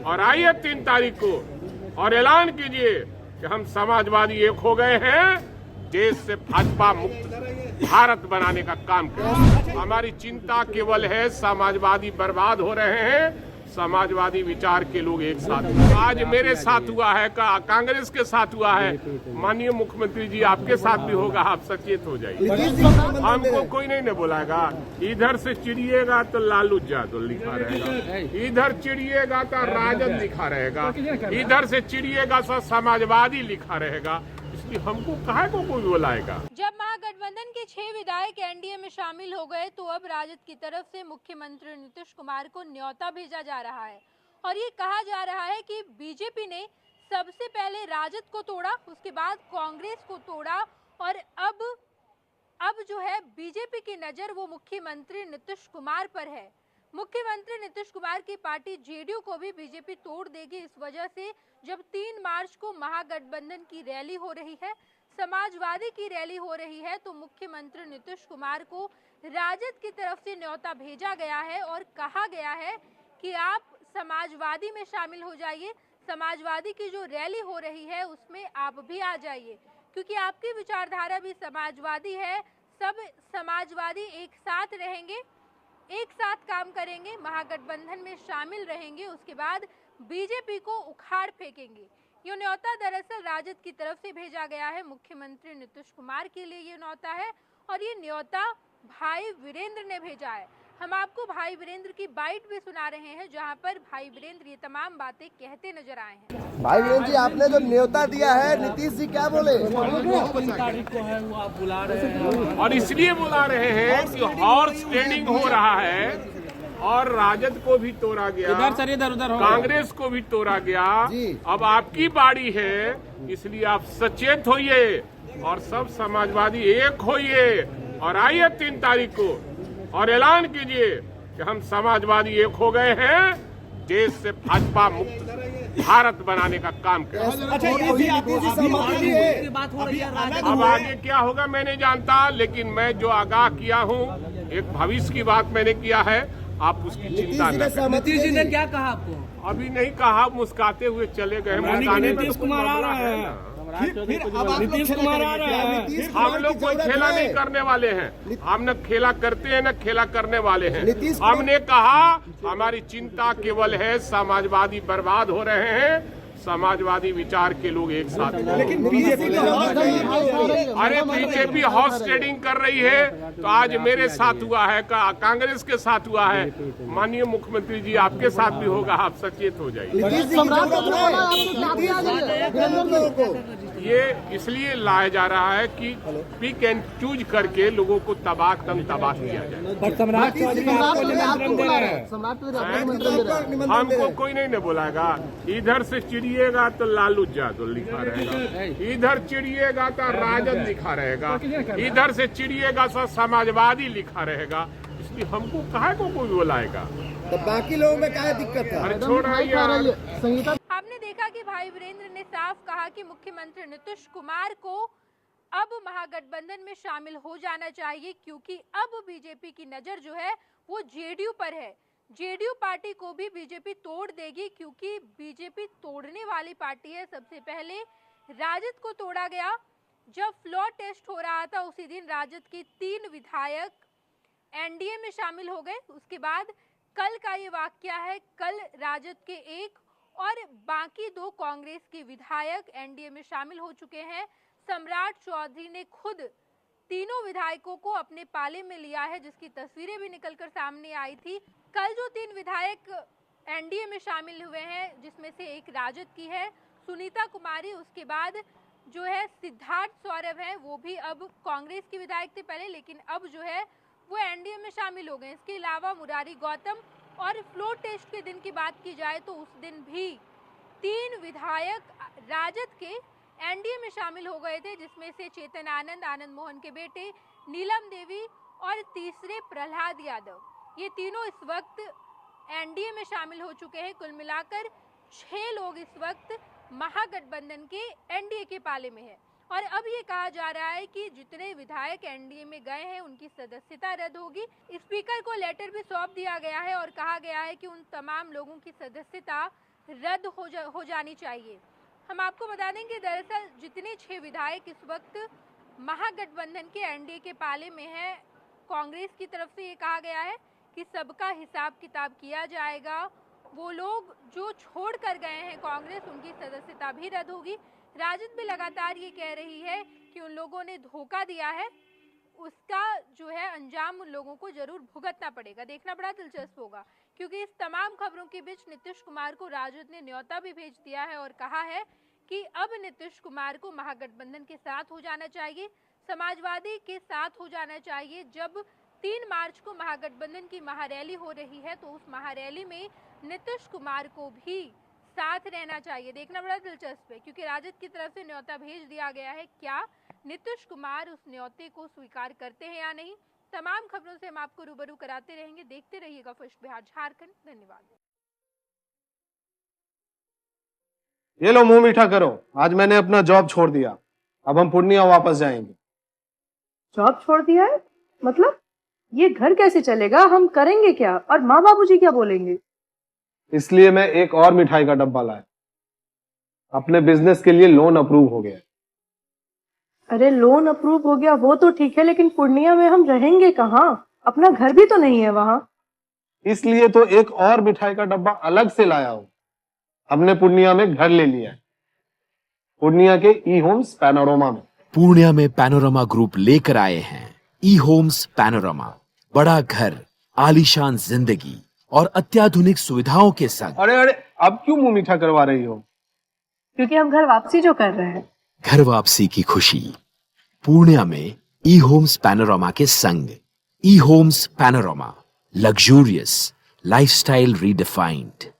और आइए 3 तारीख को और ऐलान कीजिए कि हम समाजवादी एक हो गए हैं, देश से भाजपा मुक्त भारत बनाने का काम करें। हमारी चिंता केवल है समाजवादी बर्बाद हो रहे हैं, समाजवादी विचार के लोग एक साथ। आज मेरे साथ हुआ है, कांग्रेस के साथ हुआ है, माननीय मुख्यमंत्री जी आपके साथ भी होगा, आप सचेत हो जाइए। हमको कोई नहीं बुलाएगा। इधर से चिड़िएगा तो लालू यादव लिखा रहेगा, इधर चिड़िएगा तो राजद लिखा रहेगा, इधर से चिड़िएगा तो समाजवादी लिखा रहेगा। इसलिए हमको काहे को कोई बुलाएगा। जब महागठबंधन के 6 विधायक एनडीए में शामिल हो गए तो अब राजद की तरफ से मुख्यमंत्री नीतीश कुमार को न्योता भेजा जा रहा है और ये कहा जा रहा है कि बीजेपी ने सबसे पहले राजद को तोड़ा, उसके बाद कांग्रेस को तोड़ा और अब जो है बीजेपी की नजर वो मुख्यमंत्री नीतीश कुमार पर है। मुख्यमंत्री नीतीश कुमार की पार्टी जेडीयू को भी बीजेपी तोड़ देगी। इस वजह से जब 3 मार्च को महागठबंधन की रैली हो रही है, समाजवादी की रैली हो रही है, तो मुख्यमंत्री नीतीश कुमार को राजद की तरफ से न्योता भेजा गया है और कहा गया है कि आप समाजवादी में शामिल हो जाइए, समाजवादी की जो रैली हो रही है उसमें आप भी आ जाइए, क्योंकि आपकी विचारधारा भी समाजवादी है। सब समाजवादी एक साथ रहेंगे, एक साथ काम करेंगे, महागठबंधन में शामिल रहेंगे, उसके बाद बीजेपी को उखाड़ फेंकेंगे। ये न्योता दरअसल राजद की तरफ से भेजा गया है, मुख्यमंत्री नीतीश कुमार के लिए ये न्योता है और ये न्योता भाई वीरेंद्र ने भेजा है। हम आपको भाई वीरेंद्र की बाइट भी सुना रहे हैं, जहां पर भाई वीरेंद्र ये तमाम बातें कहते नजर आए हैं। भाई वीरेंद्र जी, आपने जो न्योता दिया है, नीतीश जी क्या बोले? 3 तारीख को है, वो आप बुला रहे हैं और इसलिए बुला रहे हैं कि हॉर्स ट्रेडिंग हो रहा है और राजद को भी तोड़ा गया, इधर उधर कांग्रेस को भी तोड़ा गया। अब आपकी बारी है, इसलिए आप सचेत होइए और सब समाजवादी एक होइए और आइए 3 तारीख को और ऐलान कीजिए कि हम समाजवादी एक हो गए हैं, देश से भाजपा मुक्त भारत बनाने का काम करें। अब आगे क्या होगा मैं नहीं जानता, लेकिन मैं जो आगाह किया हूँ, एक भविष्य की बात मैंने किया है, आप उसकी चिंता न करें। नीतीश जी ने क्या कहा आपको? अभी नहीं कहा, मुस्काते हुए चले गए। नीतीश कुमार आ रहा है, नीतीश कुमार आ रहा है। हम लोग कोई खेला नहीं करने वाले हैं, हम न खेला करते हैं न खेला करने वाले हैं। हमने कहा हमारी चिंता केवल है समाजवादी बर्बाद हो रहे हैं, समाजवादी विचार के लोग एक साथ। लेकिन अरे बीजेपी हॉर्स ट्रेडिंग कर रही है, तो आज मेरे साथ हुआ है, कांग्रेस के साथ हुआ है, माननीय मुख्यमंत्री जी आपके साथ भी होगा, आप सचेत हो जाइए। ये इसलिए लाया जा रहा है कि पिक एंड चूज करके लोगों को तबाह किया जाए। हमको कोई नहीं बुलाएगा। इधर से चिड़िएगा तो लालू यादव लिखा रहेगा, इधर चिड़िएगा तो राजद लिखा रहेगा, इधर से चिड़िएगा तो समाजवादी लिखा रहेगा। इसलिए हमको काहे को कोई बुलाएगा। तो बाकी लोगों में क्या दिक्कत है? अरे छोड़ रही आपने देखा कि भाई वीरेंद्र ने साफ कहा कि मुख्यमंत्री नीतीश कुमार को अब महागठबंधन में शामिल हो जाना चाहिए, क्योंकि अब बीजेपी की नजर जो है वो जेडीयू पर है। जेडीयू पार्टी को भी बीजेपी तोड़ देगी, क्योंकि बीजेपी तोड़ने वाली पार्टी है। सबसे पहले राजद को तोड़ा गया। जब फ्लोर टेस्ट हो रहा था उसी दिन राजद के 3 विधायक एनडीए में शामिल हो गए। उसके बाद कल का ये वाकया है, कल राजद के 1 और बाकी 2 कांग्रेस के विधायक एनडीए में शामिल हो चुके हैं। सम्राट चौधरी ने खुद तीनों विधायकों को अपने पाले में लिया है, जिसकी तस्वीरें भी निकलकर सामने आई थी। कल जो 3 विधायक एनडीए में शामिल हुए हैं, जिसमें से एक राजद की है सुनीता कुमारी, उसके बाद जो है सिद्धार्थ सौरभ है, वो भी अब कांग्रेस के विधायक थे पहले, लेकिन अब जो है वो एनडीए में शामिल हो गए। इसके अलावा मुरारी गौतम, और फ्लोर टेस्ट के दिन की बात की जाए तो उस दिन भी 3 विधायक राजद के एनडीए में शामिल हो गए थे, जिसमें से चेतन आनंद, आनंद मोहन के बेटे, नीलम देवी और तीसरे प्रहलाद यादव। ये तीनों इस वक्त एनडीए में शामिल हो चुके हैं। कुल मिलाकर 6 लोग इस वक्त महागठबंधन के एनडीए के पाले में है। और अब ये कहा जा रहा है कि जितने विधायक एनडीए में गए हैं उनकी सदस्यता रद्द होगी। स्पीकर को लेटर भी सौंप दिया गया है और कहा गया है कि उन तमाम लोगों की सदस्यता रद्द हो जानी चाहिए। हम आपको बता दें कि दरअसल जितने 6 विधायक इस वक्त महागठबंधन के एनडीए के पाले में है, कांग्रेस की तरफ से ये कहा गया है कि सबका हिसाब किताब किया जाएगा। वो लोग जो छोड़ कर गए हैं कांग्रेस, उनकी सदस्यता भी रद्द होगी। राजद भी लगातार ये कह रही है कि उन लोगों ने धोखा दिया है, उसका जो है अंजाम उन लोगों को जरूर भुगतना पड़ेगा। देखना बड़ा दिलचस्प होगा, क्योंकि इस तमाम खबरों के बीच नीतीश कुमार को राजद ने न्योता भी भेज दिया है और कहा है कि अब नीतीश कुमार को महागठबंधन के साथ हो जाना चाहिए, समाजवादी के साथ हो जाना चाहिए। जब 3 मार्च को महागठबंधन की महारैली हो रही है तो उस महारैली में नीतीश कुमार को भी साथ रहना चाहिए। देखना बड़ा दिलचस्प है, क्योंकि राजद की तरफ से न्योता भेज दिया गया है। क्या नीतीश कुमार उस न्योते को स्वीकार करते हैं या नहीं? तमाम खबरों से हम आपको रूबरू कराते रहेंगे। देखते रहिएगा फर्स्ट बिहार झारखंड। धन्यवाद। ये लो मुंह मीठा करो, आज मैंने अपना जॉब छोड़ दिया, अब हम पूर्णिया वापस जाएंगे। जॉब छोड़ दिया है? मतलब ये घर कैसे चलेगा? हम करेंगे क्या? और माँ बाबूजी क्या बोलेंगे? इसलिए मैं एक और मिठाई का डब्बा लाया, अपने बिजनेस के लिए लोन अप्रूव हो गया। अरे लोन अप्रूव हो गया वो तो ठीक है, लेकिन पूर्णिया में हम रहेंगे कहाँ? अपना घर भी तो नहीं है वहाँ। इसलिए तो एक और मिठाई का डब्बा अलग से लाया हूँ। हमने पूर्णिया में घर ले लिया है, पूर्णिया के ई होम्स पैनोरमा में। पूर्णिया में पैनोरमा ग्रुप लेकर आए हैं ई होम्स पैनोरमा। बड़ा घर, आलीशान जिंदगी और अत्याधुनिक सुविधाओं के संग। अरे अब क्यों मुंह मीठा करवा रही हो? क्योंकि हम घर वापसी जो कर रहे हैं। घर वापसी की खुशी पूर्णिया में ई होम्स पैनोरमा के संग। E Homes Panorama, luxurious lifestyle redefined.